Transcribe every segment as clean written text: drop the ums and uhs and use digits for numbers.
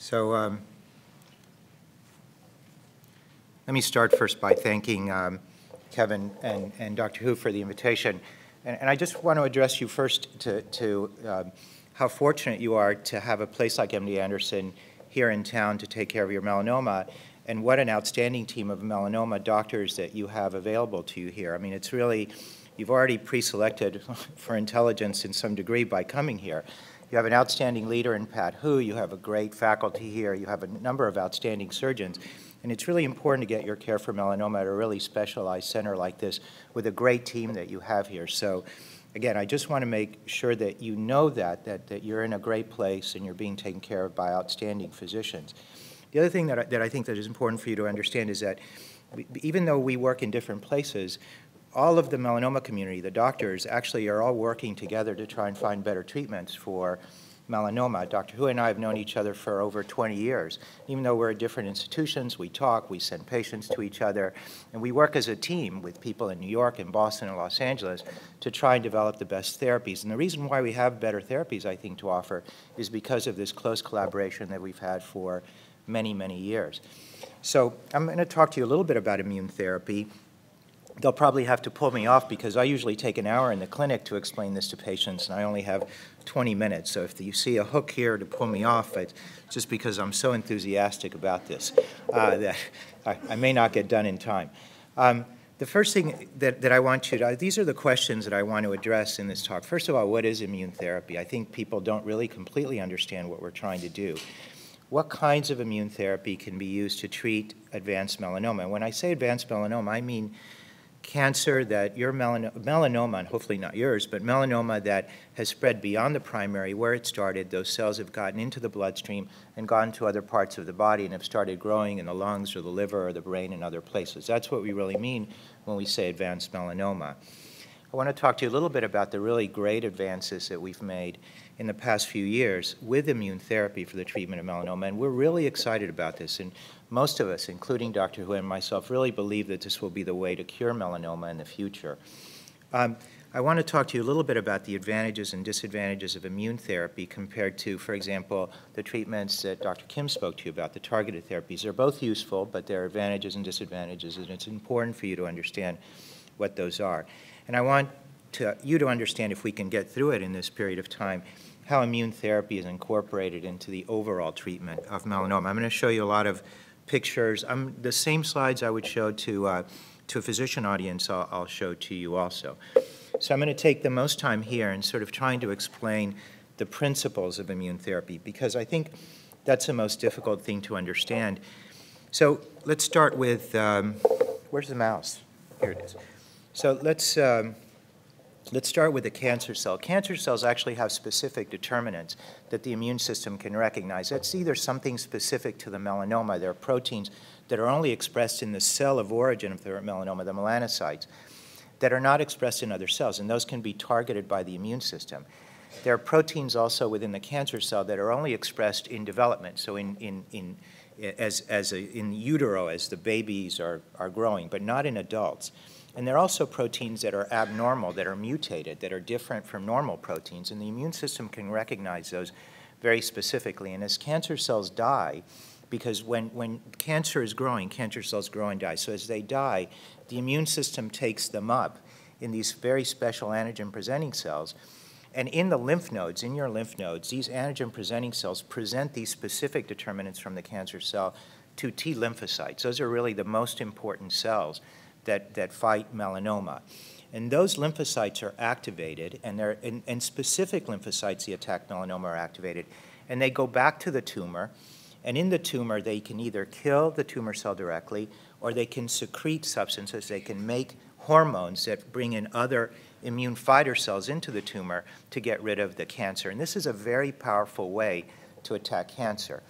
So let me start first by thanking Kevin and Dr. Hu for the invitation. And I just want to address you first to how fortunate you are to have a place like MD Anderson here in town to take care of your melanoma, and what an outstanding team of melanoma doctors that you have available to you here. I mean, it's really, you've already pre-selected for intelligence in some degree by coming here. You have an outstanding leader in Pat Hu, you have a great faculty here, you have a number of outstanding surgeons, and it's really important to get your care for melanoma at a really specialized center like this with a great team that you have here. So again, I just want to make sure that you know that you're in a great place and you're being taken care of by outstanding physicians. The other thing that I think that is important for you to understand is that even though we work in different places, all of the melanoma community, the doctors, actually are all working together to try and find better treatments for melanoma. Dr. Hu and I have known each other for over 20 years. Even though we're at different institutions, we talk, we send patients to each other, and we work as a team with people in New York and Boston and Los Angeles to try and develop the best therapies. And the reason why we have better therapies, I think, to offer is because of this close collaboration that we've had for many, many years. So I'm going to talk to you a little bit about immune therapy. They'll probably have to pull me off because I usually take an hour in the clinic to explain this to patients, and I only have 20 minutes. So if you see a hook here to pull me off, it's just because I'm so enthusiastic about this that I may not get done in time. The first thing that I want you to, these are the questions that I want to address in this talk. First of all, what is immune therapy? I think people don't really completely understand what we're trying to do. What kinds of immune therapy can be used to treat advanced melanoma? And when I say advanced melanoma, I mean cancer that your melanoma, and hopefully not yours, but melanoma that has spread beyond the primary where it started. Those cells have gotten into the bloodstream and gone to other parts of the body and have started growing in the lungs or the liver or the brain and other places. That's what we really mean when we say advanced melanoma. I want to talk to you a little bit about the really great advances that we've made in the past few years with immune therapy for the treatment of melanoma, and we're really excited about this. And most of us, including Dr. Hu and myself, really believe that this will be the way to cure melanoma in the future. I want to talk to you a little bit about the advantages and disadvantages of immune therapy compared to, for example, the treatments that Dr. Kim spoke to you about, the targeted therapies. They're both useful, but there are advantages and disadvantages, and it's important for you to understand what those are. And I want you to understand, if we can get through it in this period of time, how immune therapy is incorporated into the overall treatment of melanoma. I'm going to show you a lot of pictures. The same slides I would show to a physician audience, I'll show to you also. So I'm going to take the most time here in sort of trying to explain the principles of immune therapy, because I think that's the most difficult thing to understand. So let's start with, where's the mouse? Here it is. So let's start with the cancer cell. Cancer cells actually have specific determinants that the immune system can recognize. That's either something specific to the melanoma. There are proteins that are only expressed in the cell of origin of the melanoma, the melanocytes, that are not expressed in other cells, and those can be targeted by the immune system. There are proteins also within the cancer cell that are only expressed in development, so in utero as the babies are growing, but not in adults. And there are also proteins that are abnormal, that are mutated, that are different from normal proteins, and the immune system can recognize those very specifically. And as cancer cells die, because when cancer is growing, cancer cells grow and die. So as they die, the immune system takes them up in these very special antigen-presenting cells. And in the lymph nodes, in your lymph nodes, these antigen-presenting cells present these specific determinants from the cancer cell to T lymphocytes. Those are really the most important cells that fight melanoma. And those lymphocytes are activated, and specific lymphocytes that attack melanoma are activated, and they go back to the tumor, and in the tumor they can either kill the tumor cell directly, or they can secrete substances, they can make hormones that bring in other immune fighter cells into the tumor to get rid of the cancer. And this is a very powerful way to attack cancer.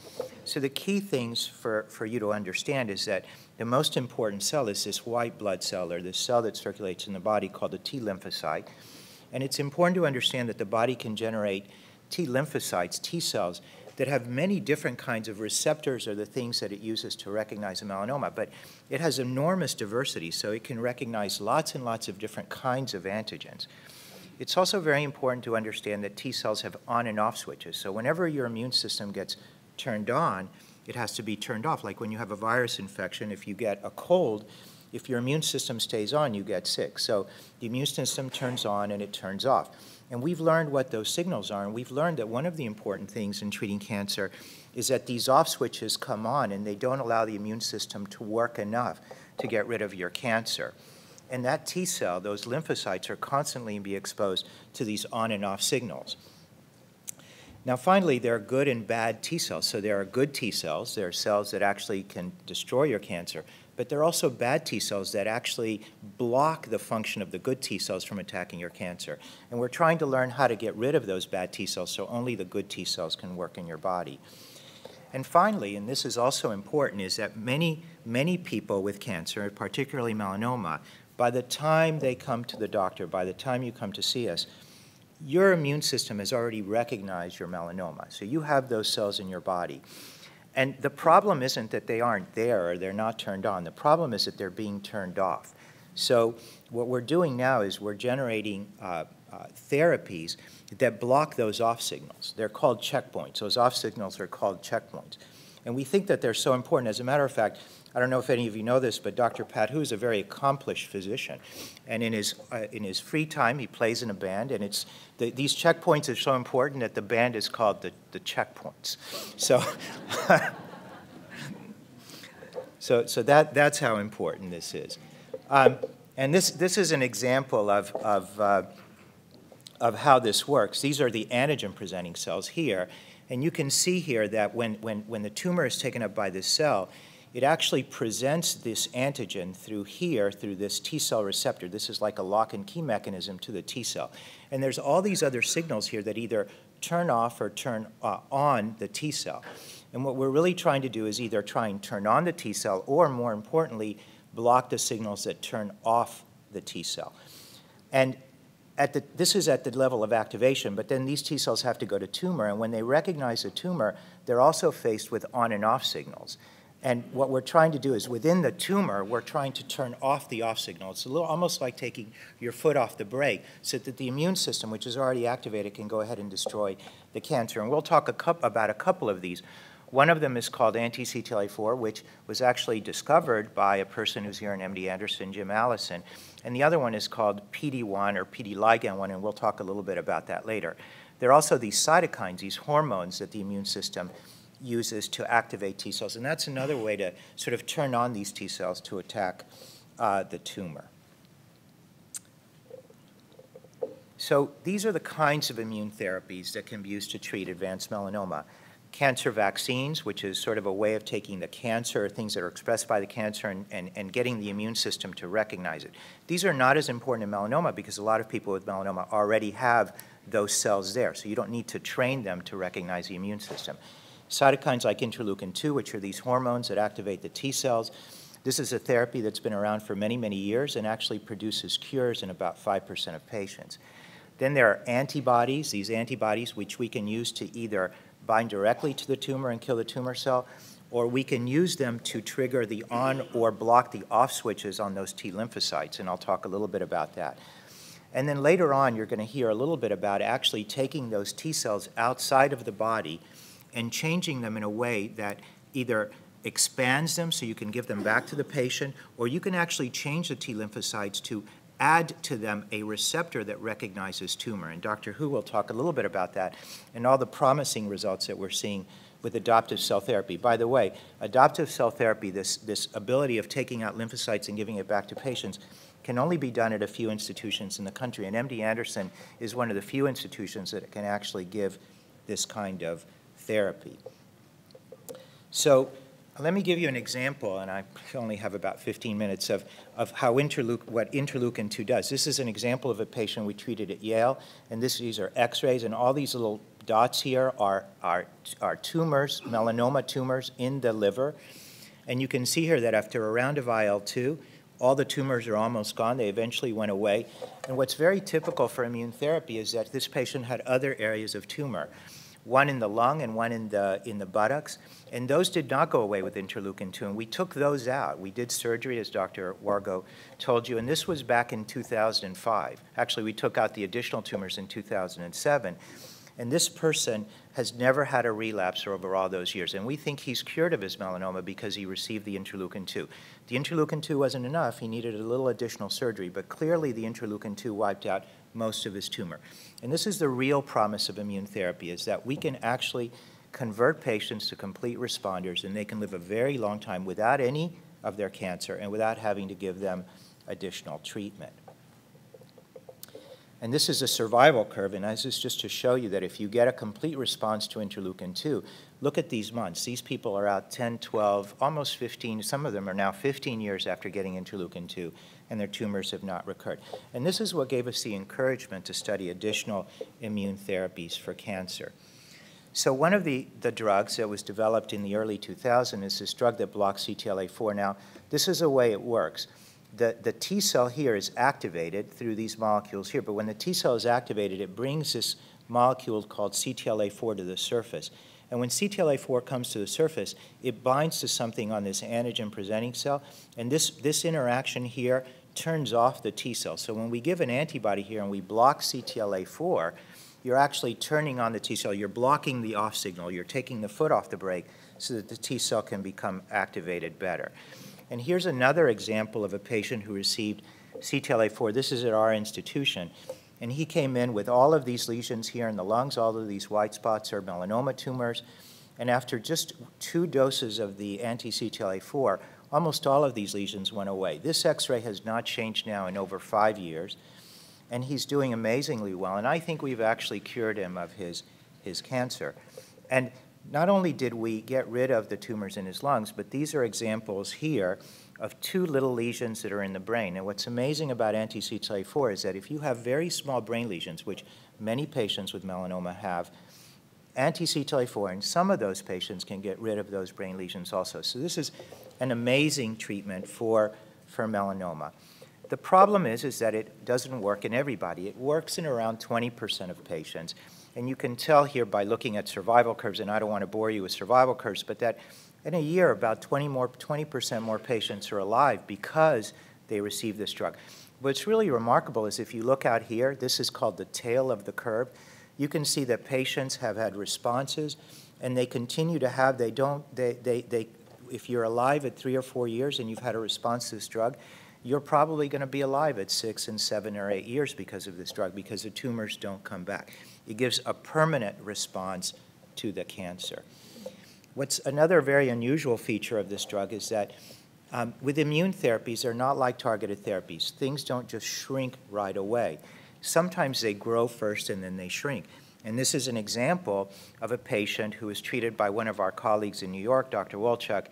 So the key things for you to understand is that the most important cell is this white blood cell, or this cell that circulates in the body called the T lymphocyte. And it's important to understand that the body can generate T lymphocytes, T cells, that have many different kinds of receptors, or the things that it uses to recognize a melanoma. But it has enormous diversity, so it can recognize lots and lots of different kinds of antigens. It's also very important to understand that T cells have on and off switches. So whenever your immune system gets turned on, it has to be turned off. Like when you have a virus infection, if you get a cold, if your immune system stays on, you get sick. So the immune system turns on and it turns off. And we've learned what those signals are, and we've learned that one of the important things in treating cancer is that these off switches come on and they don't allow the immune system to work enough to get rid of your cancer. And that T cell, those lymphocytes, are constantly being exposed to these on and off signals. Now finally, there are good and bad T cells. So there are good T cells. There are cells that actually can destroy your cancer. But there are also bad T cells that actually block the function of the good T cells from attacking your cancer. And we're trying to learn how to get rid of those bad T cells so only the good T cells can work in your body. And finally, and this is also important, is that many people with cancer, particularly melanoma, by the time they come to the doctor, by the time you come to see us, your immune system has already recognized your melanoma. So you have those cells in your body. And the problem isn't that they aren't there or they're not turned on. The problem is that they're being turned off. So what we're doing now is we're generating therapies that block those off signals. They're called checkpoints. Those off signals are called checkpoints. And we think that they're so important. As a matter of fact, I don't know if any of you know this, but Dr. Pat Hu is a very accomplished physician. And in his free time, he plays in a band, and these checkpoints are so important that the band is called the checkpoints. So, so that's how important this is. And this is an example of how this works. These are the antigen-presenting cells here. And you can see here that when the tumor is taken up by this cell, it actually presents this antigen through here, through this T cell receptor. This is like a lock and key mechanism to the T cell. And there's all these other signals here that either turn off or turn on the T cell. And what we're really trying to do is either try and turn on the T cell or, more importantly, block the signals that turn off the T cell. And this is at the level of activation, but then these T cells have to go to tumor, and when they recognize a tumor, they're also faced with on and off signals. And what we're trying to do is within the tumor, we're trying to turn off the off signal. It's a little almost like taking your foot off the brake so that the immune system, which is already activated, can go ahead and destroy the cancer. And we'll talk about a couple of these. One of them is called anti-CTLA-4, which was actually discovered by a person who's here in MD Anderson, Jim Allison. And the other one is called PD-1 or PD-Ligand-1, and we'll talk a little bit about that later. There are also these cytokines, these hormones that the immune system uses to activate T cells. And that's another way to sort of turn on these T cells to attack the tumor. So these are the kinds of immune therapies that can be used to treat advanced melanoma. Cancer vaccines, which is sort of a way of taking the cancer, or things that are expressed by the cancer, and getting the immune system to recognize it. These are not as important in melanoma because a lot of people with melanoma already have those cells there, so you don't need to train them to recognize the immune system. Cytokines like interleukin-2, which are these hormones that activate the T cells. This is a therapy that's been around for many, many years and actually produces cures in about 5% of patients. Then there are antibodies, these antibodies which we can use to either bind directly to the tumor and kill the tumor cell, or we can use them to trigger the on or block the off switches on those T lymphocytes, and I'll talk a little bit about that. And then later on, you're going to hear a little bit about actually taking those T cells outside of the body and changing them in a way that either expands them so you can give them back to the patient, or you can actually change the T lymphocytes to add to them a receptor that recognizes tumor. And Dr. Hu will talk a little bit about that and all the promising results that we're seeing with adoptive cell therapy. By the way, adoptive cell therapy, this ability of taking out lymphocytes and giving it back to patients, can only be done at a few institutions in the country. And MD Anderson is one of the few institutions that can actually give this kind of therapy. So let me give you an example, and I only have about 15 minutes of how what interleukin-2 does. This is an example of a patient we treated at Yale, and these are x-rays, and all these little dots here are tumors, melanoma tumors in the liver. And you can see here that after a round of IL-2, all the tumors are almost gone. They eventually went away. And what's very typical for immune therapy is that this patient had other areas of tumor, one in the lung and one in the buttocks, and those did not go away with interleukin-2, and we took those out. We did surgery, as Dr. Wargo told you, and this was back in 2005. Actually, we took out the additional tumors in 2007. And this person has never had a relapse over all those years. And we think he's cured of his melanoma because he received the interleukin-2. The interleukin-2 wasn't enough. He needed a little additional surgery, but clearly the interleukin-2 wiped out most of his tumor. And this is the real promise of immune therapy, is that we can actually convert patients to complete responders, and they can live a very long time without any of their cancer and without having to give them additional treatment. And this is a survival curve, and this is just to show you that if you get a complete response to interleukin-2, look at these months. These people are out 10, 12, almost 15, some of them are now 15 years after getting interleukin-2, and their tumors have not recurred. And this is what gave us the encouragement to study additional immune therapies for cancer. So one of the drugs that was developed in the early 2000s is this drug that blocks CTLA-4. Now, this is the way it works. The T cell here is activated through these molecules here, but when the T cell is activated, it brings this molecule called CTLA-4 to the surface. And when CTLA-4 comes to the surface, it binds to something on this antigen-presenting cell, and this interaction here turns off the T cell. So when we give an antibody here and we block CTLA-4, you're actually turning on the T cell. You're blocking the off signal. You're taking the foot off the brake so that the T cell can become activated better. And here's another example of a patient who received CTLA-4. This is at our institution. And he came in with all of these lesions here in the lungs. All of these white spots are melanoma tumors. And after just 2 doses of the anti-CTLA-4, almost all of these lesions went away. This X-ray has not changed now in over 5 years. And he's doing amazingly well. And I think we've actually cured him of his cancer. And not only did we get rid of the tumors in his lungs, but these are examples here of 2 little lesions that are in the brain. And what's amazing about anti-CTLA-4 is that if you have very small brain lesions, which many patients with melanoma have, anti-CTLA-4 and some of those patients can get rid of those brain lesions also. So this is an amazing treatment for melanoma. The problem is that it doesn't work in everybody. It works in around 20% of patients. And you can tell here by looking at survival curves, and I don't want to bore you with survival curves, but that in a year, about 20% more patients are alive because they receive this drug. What's really remarkable is if you look out here, this is called the tail of the curve. You can see that patients have had responses, and they continue to have, if you're alive at 3 or 4 years and you've had a response to this drug, you're probably going to be alive at 6 and 7 or 8 years because of this drug, because the tumors don't come back. It gives a permanent response to the cancer. What's another very unusual feature of this drug is that with immune therapies, they're not like targeted therapies. Things don't just shrink right away. Sometimes they grow first and then they shrink. And this is an example of a patient who was treated by one of our colleagues in New York, Dr. Wolchuk.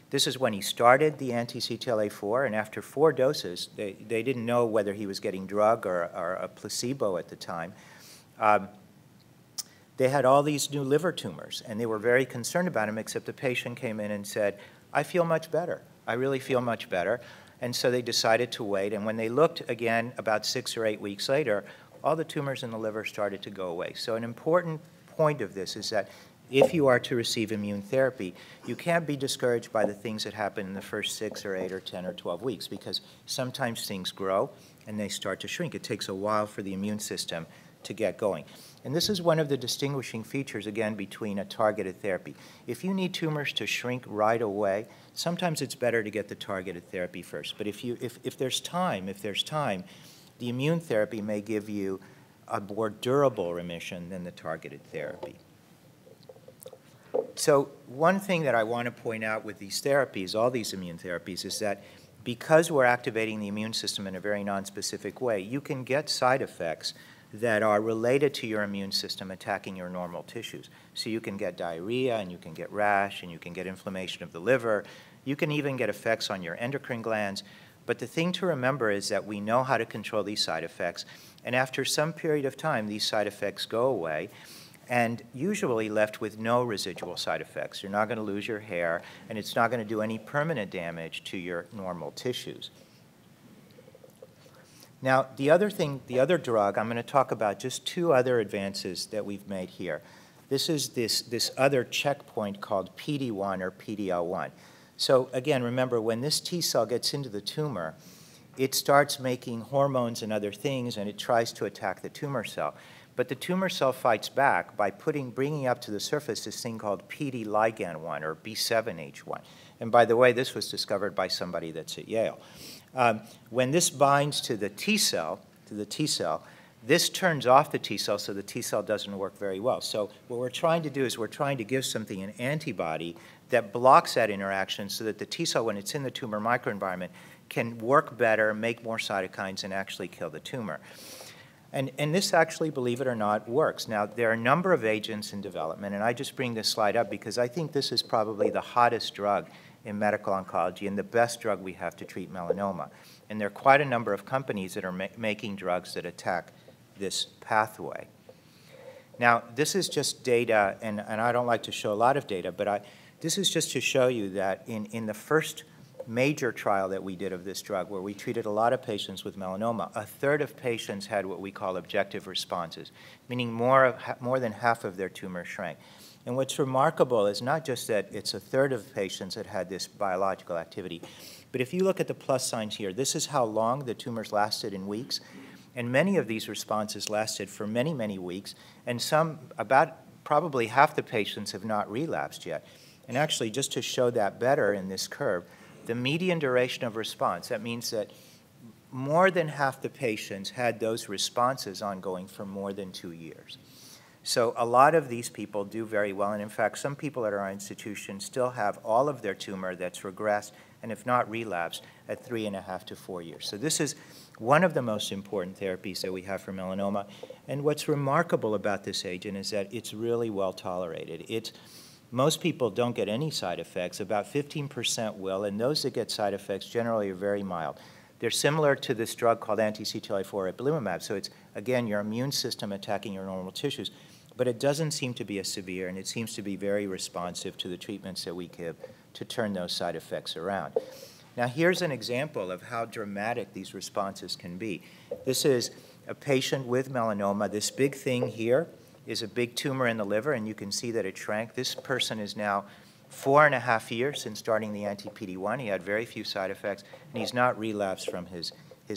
This is when he started the anti-CTLA-4, and after 4 doses, they didn't know whether he was getting drug or a placebo at the time. They had all these new liver tumors, and they were very concerned about him, except the patient came in and said, I feel much better. I really feel much better. And so they decided to wait, and when they looked again about 6 or 8 weeks later, all the tumors in the liver started to go away. So an important point of this is that if you are to receive immune therapy, you can't be discouraged by the things that happen in the first 6 or 8 or 10 or 12 weeks, because sometimes things grow and they start to shrink. It takes a while for the immune system to get going. And this is one of the distinguishing features, again, between a targeted therapy. If you need tumors to shrink right away, sometimes it's better to get the targeted therapy first. But if there's time, the immune therapy may give you a more durable remission than the targeted therapy. So one thing that I want to point out with these therapies, all these immune therapies, is that because we're activating the immune system in a very nonspecific way, you can get side effects that are related to your immune system attacking your normal tissues. So you can get diarrhea, and you can get rash, and you can get inflammation of the liver. You can even get effects on your endocrine glands. But the thing to remember is that we know how to control these side effects, and after some period of time, these side effects go away, and usually left with no residual side effects. You're not going to lose your hair, and it's not going to do any permanent damage to your normal tissues. Now, the other drug, I'm going to talk about just 2 other advances that we've made here. This is this other checkpoint called PD-1 or PD-L1. So again, remember, when this T cell gets into the tumor, it starts making hormones and other things, and it tries to attack the tumor cell. But the tumor cell fights back by bringing up to the surface this thing called PD ligand 1 or B7H1. And by the way, this was discovered by somebody that's at Yale. When this binds to the T cell, this turns off the T cell, so the T cell doesn't work very well. So what we're trying to do is we're trying to give something an antibody that blocks that interaction so that the T cell, when it's in the tumor microenvironment, can work better, make more cytokines, and actually kill the tumor. And this actually, believe it or not, works. Now, there are a number of agents in development, and I just bring this slide up because I think this is probably the hottest drug in medical oncology and the best drug we have to treat melanoma. And there are quite a number of companies that are making drugs that attack this pathway. Now, this is just data, and I don't like to show a lot of data, but this is just to show you that in the first major trial that we did of this drug, where we treated a lot of patients with melanoma, a third of patients had what we call objective responses, meaning more than half of their tumor shrank. And what's remarkable is not just that it's a third of patients that had this biological activity, but if you look at the plus signs here, this is how long the tumors lasted in weeks. And many of these responses lasted for many, many weeks, and probably half the patients have not relapsed yet. And actually, just to show that better in this curve, the median duration of response, that means that more than half the patients had those responses ongoing for more than 2 years. So a lot of these people do very well, and in fact, some people at our institution still have all of their tumor that's regressed, and if not relapsed, at 3.5 to 4 years. So this is one of the most important therapies that we have for melanoma. And what's remarkable about this agent is that it's really well tolerated. Most people don't get any side effects. About 15% will, and those that get side effects generally are very mild. They're similar to this drug called anti-CTLA-4 Ipilimumab. So it's, again, your immune system attacking your normal tissues. But it doesn't seem to be as severe, and it seems to be very responsive to the treatments that we give to turn those side effects around. Now, here's an example of how dramatic these responses can be. This is a patient with melanoma. This big thing here is a big tumor in the liver, and you can see that it shrank. This person is now 4.5 years since starting the anti-PD-1. He had very few side effects, and he's not relapsed from his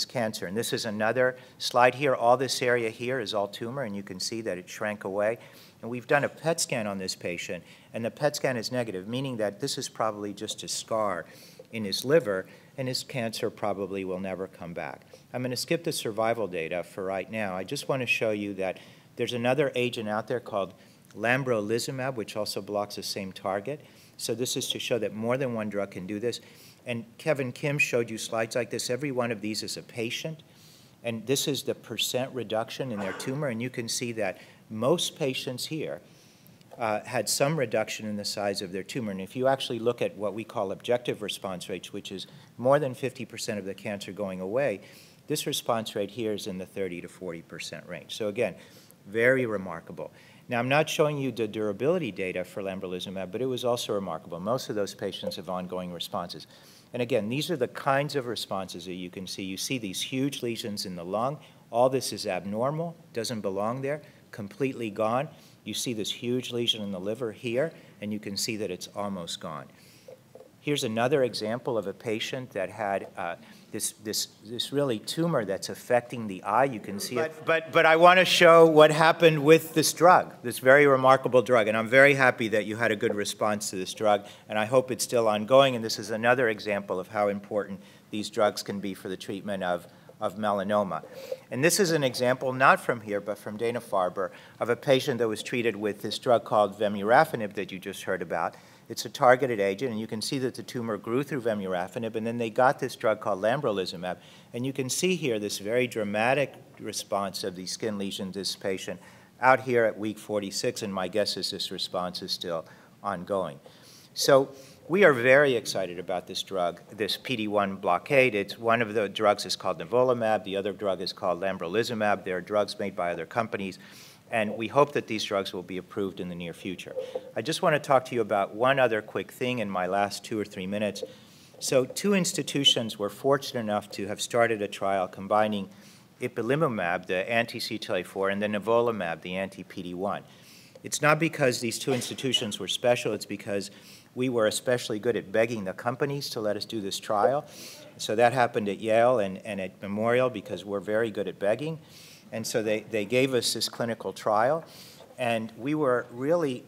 cancer. And this is another slide here. All this area here is all tumor, and you can see that it shrank away. And we've done a PET scan on this patient, and the PET scan is negative, meaning that this is probably just a scar in his liver, and his cancer probably will never come back. I'm going to skip the survival data for right now. I just want to show you that there's another agent out there called Lambrolizumab, which also blocks the same target. So this is to show that more than one drug can do this. And Kevin Kim showed you slides like this. Every one of these is a patient. And this is the % reduction in their tumor. And you can see that most patients here had some reduction in the size of their tumor. And if you actually look at what we call objective response rates, which is more than 50% of the cancer going away, this response rate here is in the 30 to 40% range. So again, very remarkable. Now, I'm not showing you the durability data for Lambrolizumab, but it was also remarkable. Most of those patients have ongoing responses. And again, these are the kinds of responses that you can see. You see these huge lesions in the lung. All this is abnormal, doesn't belong there, completely gone. You see this huge lesion in the liver here, and you can see that it's almost gone. Here's another example of a patient that had this really tumor that's affecting the eye. You can see it. But I want to show what happened with this drug, this very remarkable drug. And I'm very happy that you had a good response to this drug, and I hope it's still ongoing. And this is another example of how important these drugs can be for the treatment of melanoma. And this is an example, not from here, but from Dana-Farber, of a patient that was treated with this drug called Vemurafenib that you just heard about. It's a targeted agent, and you can see that the tumor grew through Vemurafenib, and then they got this drug called Lambrolizumab. And you can see here this very dramatic response of these skin lesions in this patient out here at week 46, and my guess is this response is still ongoing. So we are very excited about this drug, this PD-1 blockade. It's one of the drugs is called Nivolumab. The other drug is called Lambrolizumab. There are drugs made by other companies, and we hope that these drugs will be approved in the near future. I just want to talk to you about one other quick thing in my last 2 or 3 minutes. So 2 institutions were fortunate enough to have started a trial combining Ipilimumab, the anti-CTLA-4, and then Nivolumab, the anti-PD-1. It's not because these 2 institutions were special. It's because we were especially good at begging the companies to let us do this trial. So that happened at Yale and at Memorial because we're very good at begging. And so they gave us this clinical trial, and we were really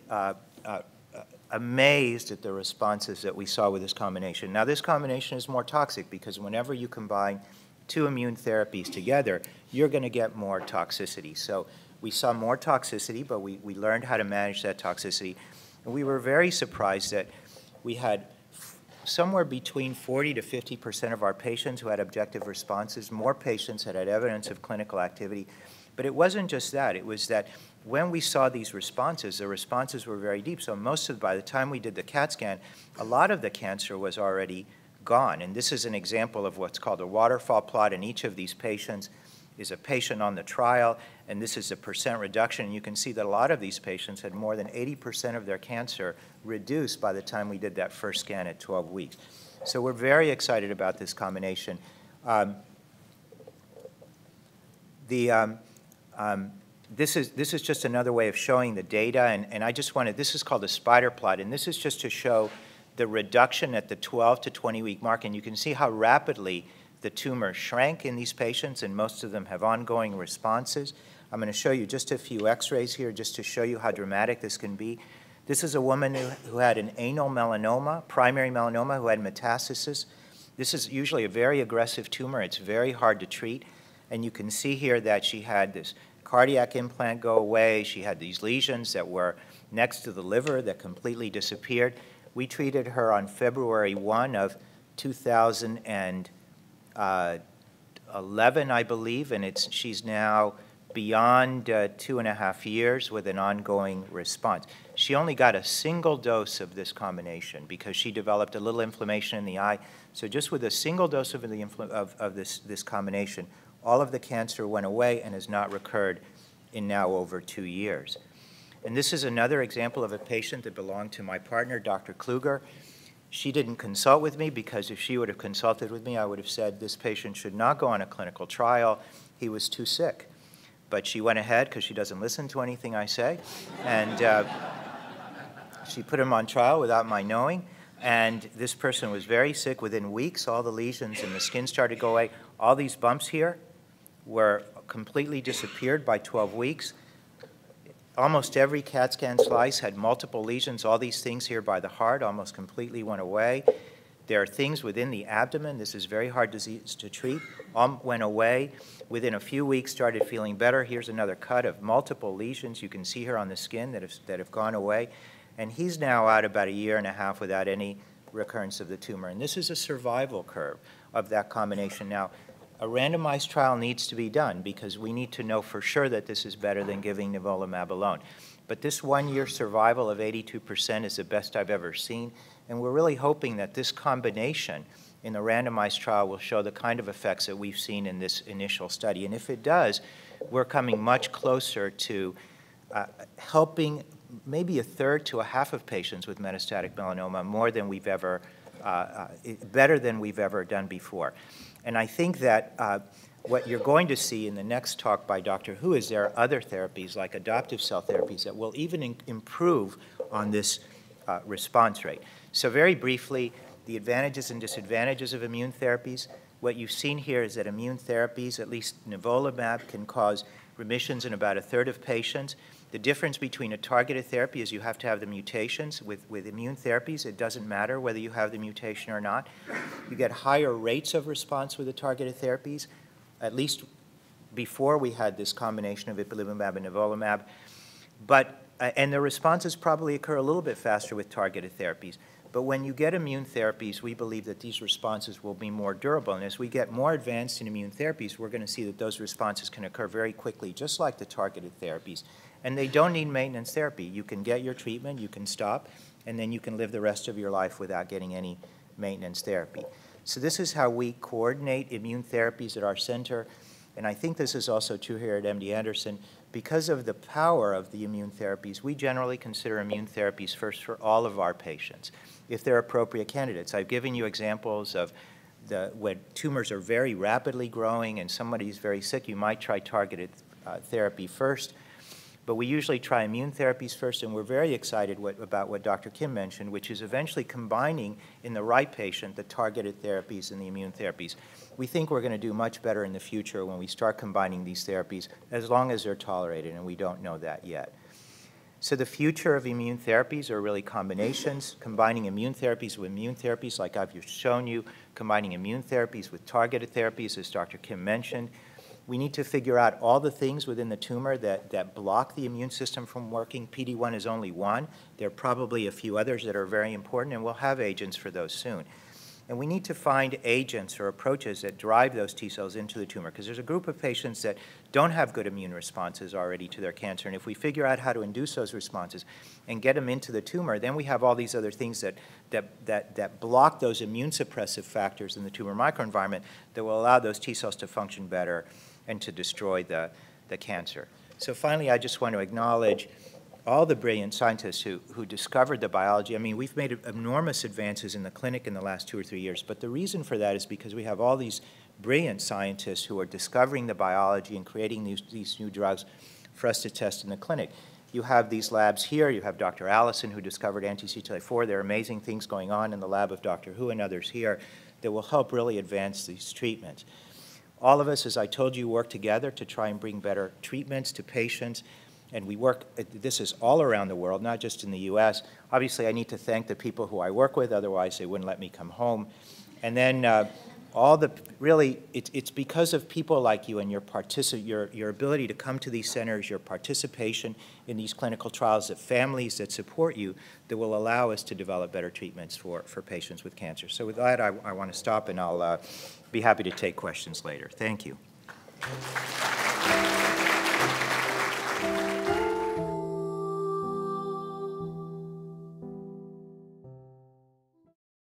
amazed at the responses that we saw with this combination. Now, this combination is more toxic because whenever you combine two immune therapies together, you're going to get more toxicity. So we saw more toxicity, but we learned how to manage that toxicity. And we were very surprised that we had somewhere between 40 to 50% of our patients who had objective responses, more patients that had evidence of clinical activity. But it wasn't just that. It was that when we saw these responses, the responses were very deep. So by the time we did the CAT scan, a lot of the cancer was already gone. And this is an example of what's called a waterfall plot. And each of these patients is a patient on the trial, and this is a percent reduction. And you can see that a lot of these patients had more than 80% of their cancer reduced by the time we did that first scan at 12 weeks. So we're very excited about this combination. This is just another way of showing the data, and I just wanted, this is called a spider plot, and this is just to show the reduction at the 12 to 20 week mark, and you can see how rapidly the tumor shrank in these patients, and most of them have ongoing responses. I'm going to show you just a few x-rays here just to show you how dramatic this can be. This is a woman who had an anal melanoma, primary melanoma, who had metastasis. This is usually a very aggressive tumor. It's very hard to treat, and you can see here that she had this cardiac implant go away. She had these lesions that were next to the liver that completely disappeared. We treated her on February 1 of 2011, I believe, and she's now beyond 2.5 years with an ongoing response. She only got a single dose of this combination because she developed a little inflammation in the eye. So just with a single dose of this combination, all of the cancer went away and has not recurred in now over 2 years. And this is another example of a patient that belonged to my partner, Dr. Kluger. She didn't consult with me because if she would have consulted with me, I would have said this patient should not go on a clinical trial. He was too sick. But she went ahead because she doesn't listen to anything I say. And she put him on trial without my knowing. And this person was very sick. Within weeks, all the lesions in the skin started to go away. All these bumps here were completely disappeared by 12 weeks. Almost every CAT scan slice had multiple lesions. All these things here by the heart almost completely went away. There are things within the abdomen. This is very hard disease to treat. Went away. Within a few weeks, started feeling better. Here's another cut of multiple lesions you can see here on the skin that have gone away. And he's now out about 1.5 years without any recurrence of the tumor. And this is a survival curve of that combination. Now, a randomized trial needs to be done because we need to know for sure that this is better than giving Nivolumab alone. But this 1-year survival of 82% is the best I've ever seen. And we're really hoping that this combination in the randomized trial will show the kind of effects that we've seen in this initial study. And if it does, we're coming much closer to helping maybe 1/3 to 1/2 of patients with metastatic melanoma more than we've ever, better than we've ever done before. And I think that what you're going to see in the next talk by Dr. Hu is there are other therapies like adoptive cell therapies that will even improve on this response rate. So very briefly, the advantages and disadvantages of immune therapies. What you've seen here is that immune therapies, at least Nivolumab, can cause remissions in about 1/3 of patients. The difference between a targeted therapy is you have to have the mutations. With immune therapies, it doesn't matter whether you have the mutation or not. You get higher rates of response with the targeted therapies, at least before we had this combination of Ipilimumab and Nivolumab. And the responses probably occur a little bit faster with targeted therapies. But when you get immune therapies, we believe that these responses will be more durable. And as we get more advanced in immune therapies, we're going to see that those responses can occur very quickly, just like the targeted therapies. And they don't need maintenance therapy. You can get your treatment, you can stop, and then you can live the rest of your life without getting any maintenance therapy. So this is how we coordinate immune therapies at our center. And I think this is also true here at MD Anderson. Because of the power of the immune therapies, we generally consider immune therapies first for all of our patients, if they're appropriate candidates. I've given you examples of when tumors are very rapidly growing and somebody's very sick, you might try targeted therapy first. But we usually try immune therapies first, and we're very excited about what Dr. Kim mentioned, which is eventually combining in the right patient the targeted therapies and the immune therapies. We think we're going to do much better in the future when we start combining these therapies, as long as they're tolerated, and we don't know that yet. So the future of immune therapies are really combinations, combining immune therapies with immune therapies, like I've just shown you, combining immune therapies with targeted therapies, as Dr. Kim mentioned. We need to figure out all the things within the tumor that block the immune system from working. PD-1 is only one. There are probably a few others that are very important, and we'll have agents for those soon. And we need to find agents or approaches that drive those T cells into the tumor, because there's a group of patients that don't have good immune responses already to their cancer. And if we figure out how to induce those responses and get them into the tumor, then we have all these other things that block those immune suppressive factors in the tumor microenvironment that will allow those T cells to function better and to destroy the cancer. So finally, I just want to acknowledge all the brilliant scientists who discovered the biology. I mean, we've made enormous advances in the clinic in the last 2 or 3 years, but the reason for that is because we have all these brilliant scientists who are discovering the biology and creating these new drugs for us to test in the clinic. You have these labs here. You have Dr. Allison, who discovered anti-CTLA-4. There are amazing things going on in the lab of Dr. Hu and others here that will help really advance these treatments. All of us, as I told you, work together to try and bring better treatments to patients, and we work, this is all around the world, not just in the US. Obviously, I need to thank the people who I work with, otherwise they wouldn't let me come home. And then it's because of people like you and your ability to come to these centers, your participation in these clinical trials, that families that support you, that will allow us to develop better treatments for patients with cancer. So with that, I want to stop, and I'll be happy to take questions later. Thank you.